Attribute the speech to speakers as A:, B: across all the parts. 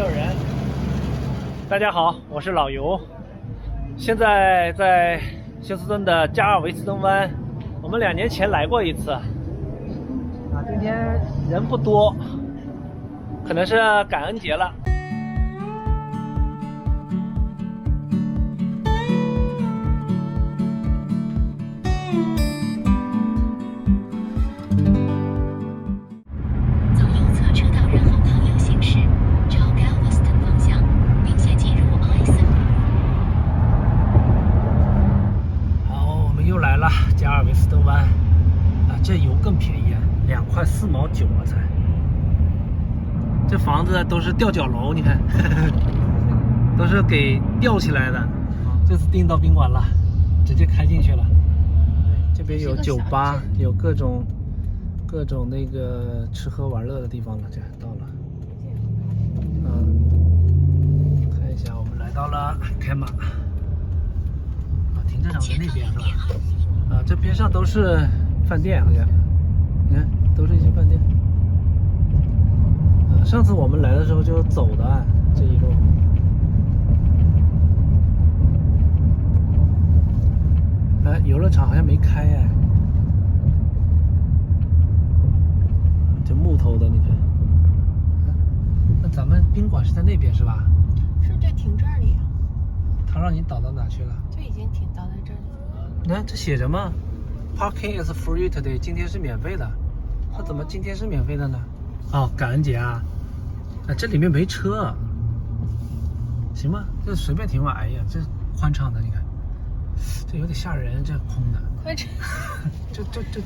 A: 有人。大家好，我是老尤，现在在休斯顿的加尔维斯登湾，我们2年前来过一次。今天人不多，可能是感恩节了。加尔维斯登湾啊，这油更便宜，2块4毛9啊才。这房子都是吊脚楼，你看，都是给吊起来的。这次订到宾馆了，直接开进去了。这边有酒吧，有各种那个吃喝玩乐的地方了，这到了。看一下，我们来到了开马。停车场在那边是吧？这边上都是饭店，好像，你看，都是一些饭店。上次我们来的时候就走的这一路。游乐场好像没开这木头的，你看。那咱们宾馆是在那边是吧？
B: 是，就停这里。
A: 他让你导到哪去了？
B: 就已经停到在这里。
A: 那这写着吗 ？Parking is free today， 今天是免费的。那怎么今天是免费的呢？哦，感恩节啊！这里面没车，行吗？这随便停吧。哎呀，这宽敞的，你看，这有点吓人，这空的。
B: 宽敞。
A: 这。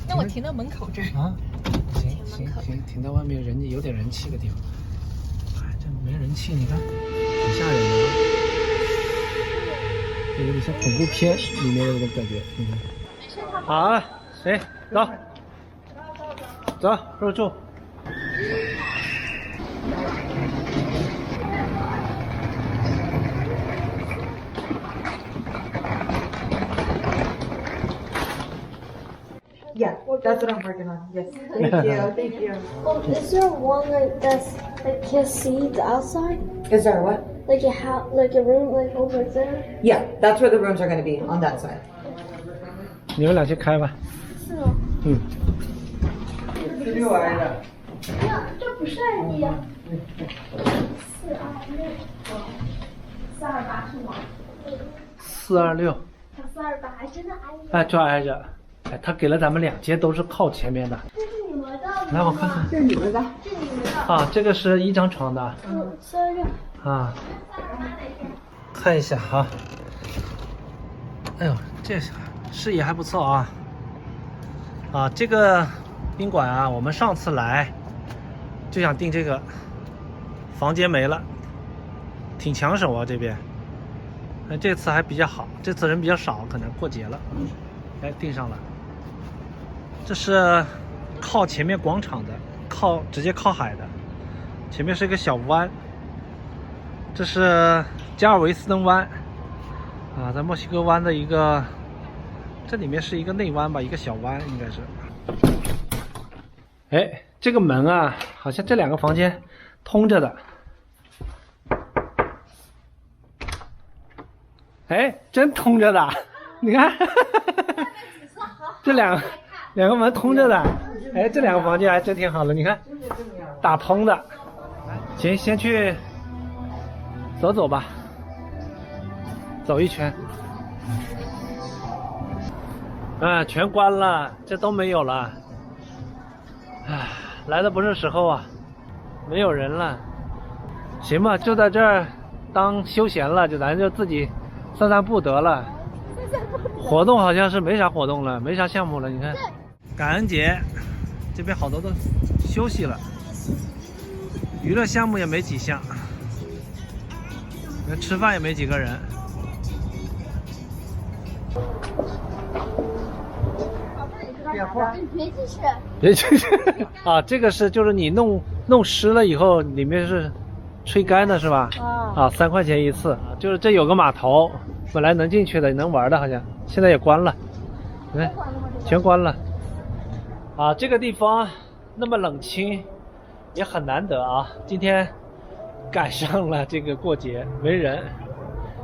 B: 那我停到门口这儿
A: 啊？行，停到外面有点人气的地方。这没人气，你看，挺吓人的。有点像恐怖片里面的那种感觉，你看。好，谁走，入住。
C: Yeah, that's what I'm working on. Yes. Thank you.
D: Oh, is there one that's like has seats outside?
C: Is there what?
D: Like a room like over there?
C: Yeah, that's where the rooms are going to be, on that side.
A: 你们俩去开吧。
D: 是吗？
C: 这6挨着。
D: 这不是ID啊。428是吗
A: 426。
D: 他428还真的挨着。
A: 就挨着。他给了咱们2间都是靠前面的。
D: 这是你们的。
A: 来，我看看。
C: 这是你们的。
D: 这是你们的。
A: 这个是1张床的。
D: 426。
A: 看一下哈。哎呦，这视野还不错啊。这个宾馆我们上次来就想订这个，房间没了，挺抢手这边。这次还比较好，这次人比较少，可能过节了。订上了。这是靠前面广场的，直接靠海的，前面是一个小湾。这是加尔维斯登湾在墨西哥湾的一个，这里面是一个内湾吧，一个小湾应该是。这个门好像这2个房间通着的。真通着的，你看，这两个门通着的。这2个房间还真挺好的，你看，打通的。行，先去走走吧，走一圈。全关了，这都没有了。来的不是时候没有人了。行吧，就在这儿当休闲了，咱就自己散散步得了。活动好像是没啥活动了，没啥项目了。你看，感恩节这边好多都休息了，娱乐项目也没几项。吃饭也没几个人。别进去。这个是就是你弄湿了以后，里面是吹干的是吧？3块钱一次。就是这有个码头，本来能进去的能玩的，好像现在也关了。全关了。这个地方那么冷清，也很难得今天赶上了这个过节，没人，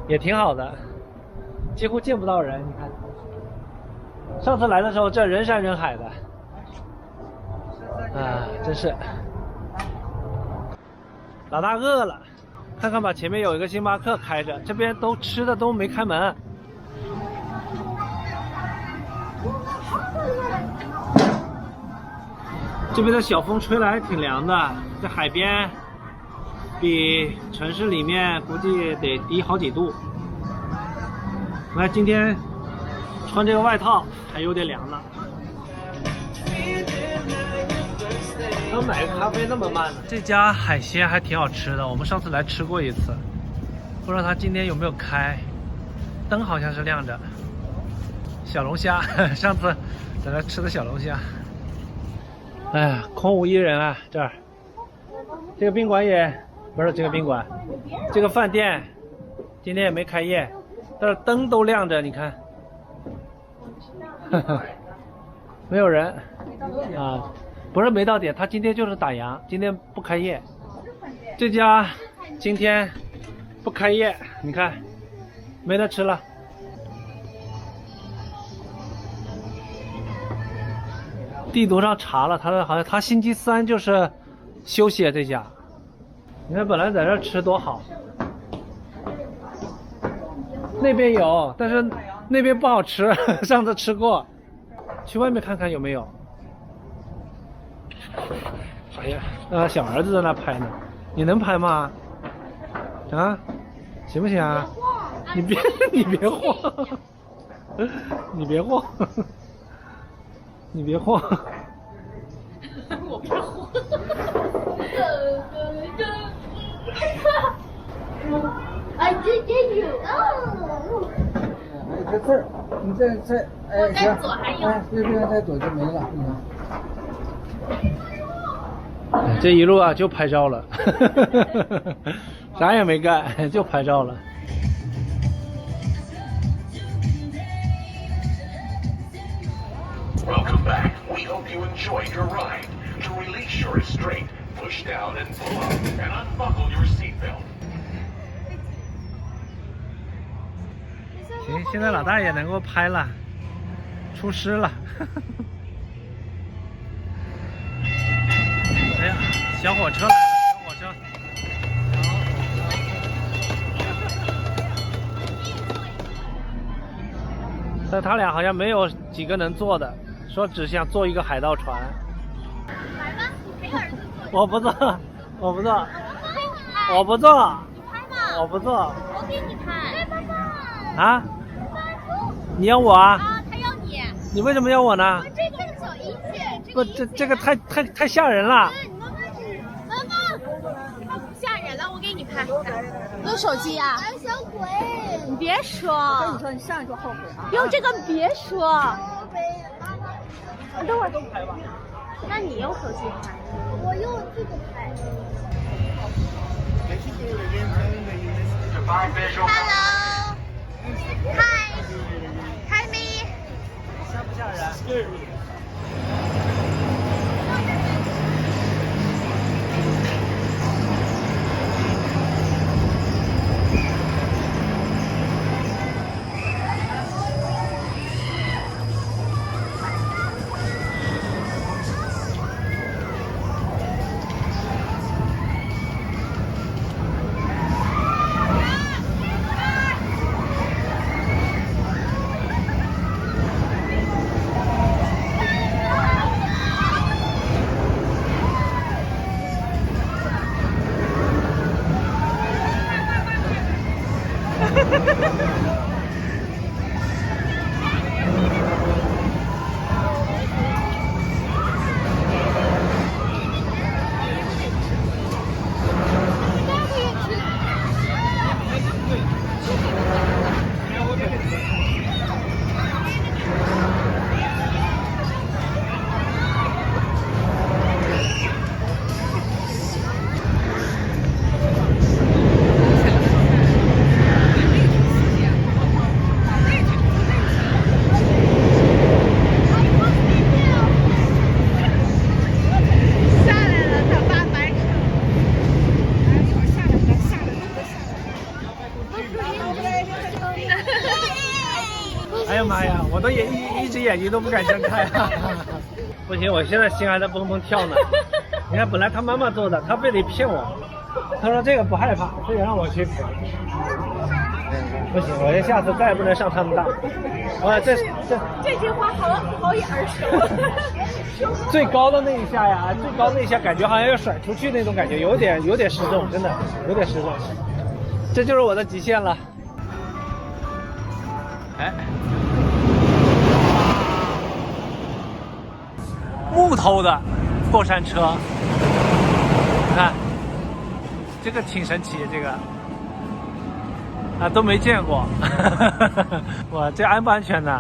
A: 也挺好的，几乎见不到人。你看，上次来的时候这人山人海的，啊，真是。老大饿了，看看吧，前面有一个星巴克开着，这边都吃的都没开门。这边的小风吹来挺凉的，在海边比城市里面估计得低好几度。那今天穿这个外套还有点凉呢。他们买个咖啡那么慢呢？这家海鲜还挺好吃的，我们上次来吃过一次，不知道他今天有没有开，灯好像是亮着。小龙虾，上次在那吃的小龙虾。哎呀，空无一人啊！这儿，这个宾馆也不是这个宾馆，这个饭店今天也没开业，但是灯都亮着，你看，没有人啊，不是没到点，他今天就是打烊，今天不开业。这家今天不开业，你看，没得吃了。地图上查了，好像他星期三就是休息这家。你看本来在这儿吃多好，那边有，但是那边不好吃，上次吃过，去外面看看有没有。哎呀，小儿子在那拍呢，你能拍吗？啊，行不行啊？你别晃，你别晃。你别晃，
B: 我不晃。
D: I did get you. Oh.
E: 哎，在这儿，你再哎行，哎这边再躲就没了，
A: 这一路啊就拍照了，啥也没干，就拍照了。
F: Welcome back. We hope you enjoyed your ride. To release your restraint, push down and pull up and unbuckle your seatbelt.
A: 行，现在老大也能够拍了，出师了。哎呀，小火车来了，小火车。但他俩好像没有几个能坐的，说只想坐一个海盗船。
B: 来吧，你陪儿子坐。
A: 我不坐，我不坐，我不坐，
B: 你拍嘛？
A: 我不坐。
B: 我给你拍。爸爸。
A: 啊？你要我啊？
B: 啊，他要你。
A: 你为什么要我呢？
B: 这个小一姐，
A: 不，这个太吓人了。
B: 妈妈，他不吓人了，我给你拍。用手机呀？
D: 胆小鬼！
B: 你别说。
C: 我跟你说，你上来就后悔啊！
B: 用这个别说。
A: 等会儿都拍吧。
B: 那你用手机拍。
D: 我用这个拍。
B: Hello. Hi. Hi me.
A: 吓不吓人？哎呀妈呀，我都一只眼睛都不敢睁开啊！不行，我现在心还在蹦蹦跳呢。你看，本来他妈妈做的，他非得骗我。他说这个不害怕，非得让我去。不行，我这下次再也不能上他们当。
B: 这句话好耳熟。
A: 最高的那一下呀，最高那一下感觉好像要甩出去那种感觉，有点失重，真的有点失重。这就是我的极限了。哎，木头的过山车，你看，这个挺神奇，这个啊都没见过，哇，这安不安全呢？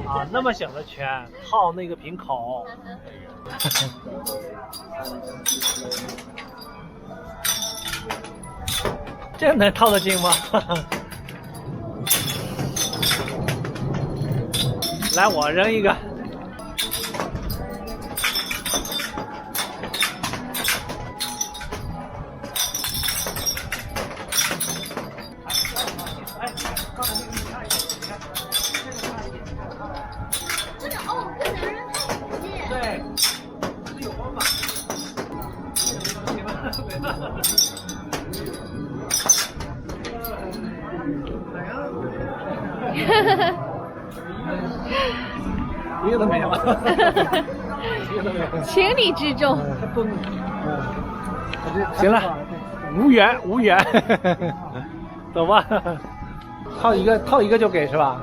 A: 啊，那么小的圈套那个瓶口。这能套得进吗？来，我扔一个。对，这有方法。一个都没有，一个都没有。
B: 情理之中。
A: 行了，无缘，走吧。套一个就给是吧？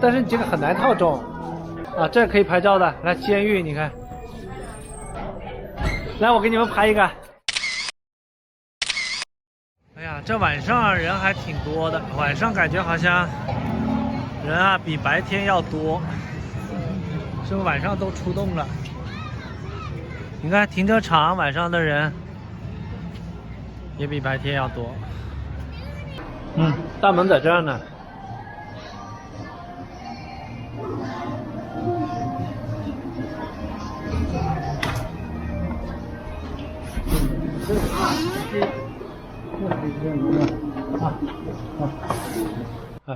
A: 但是你这个很难套中啊。这可以拍照的，来监狱，你看。来，我给你们拍一个。哎呀，这晚上人还挺多的，晚上感觉好像人啊比白天要多，是不是晚上都出动了？你看停车场晚上的人也比白天要多。大门在这儿呢。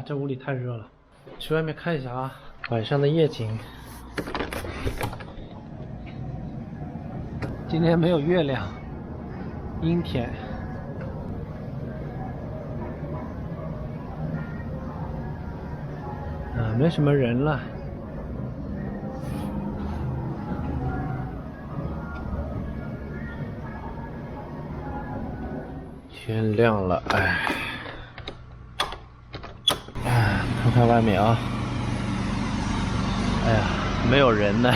A: 这屋里太热了，去外面看一下啊，晚上的夜景。今天没有月亮，阴天。没什么人了。天亮了，看看外面啊，哎呀，没有人呢，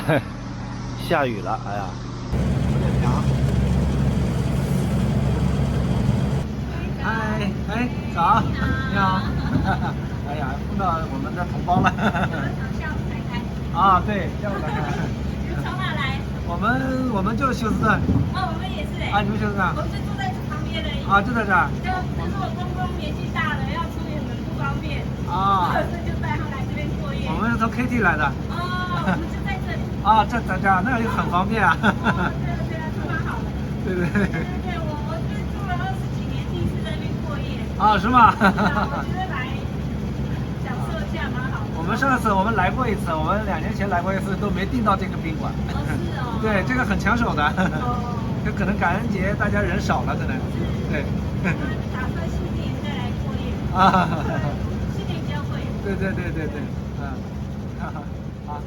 A: 下雨了，哎呀，有点凉。嗨，早，你好，哎呀，碰到我们的同胞了。下午才开。啊，对，下午才开。
G: 从哪来？
A: 我们就是休斯顿。
G: 哦，我们也是哎。
A: 啊，你们休斯顿？
G: 我们就住在旁边的。
A: 啊，就在这儿。
G: 就是我公公年纪大了，要出远门不方便。
A: 啊。
G: 所以就带他来这边过夜。
A: 我们是从 KT 来的。
G: 哦，我们就在这里。
A: 啊，这在这儿，那就很方便啊。
G: 对啊，这蛮好的。
A: 对。
G: 对，我这住了20几年，第一次在那边过夜。
A: 啊，是吗？
G: 我觉得来享受一下蛮好的。
A: 我们上次我们来过一次，我们2年前来过一次，都没订到这个宾馆。
G: 哦，是哦。
A: 对，这个很抢手的。
G: 哦。
A: 就可能感恩节大家人少了，可能。对。
G: 打算新年再来过夜。
A: 啊。
G: 新年比较贵。
A: 对，好。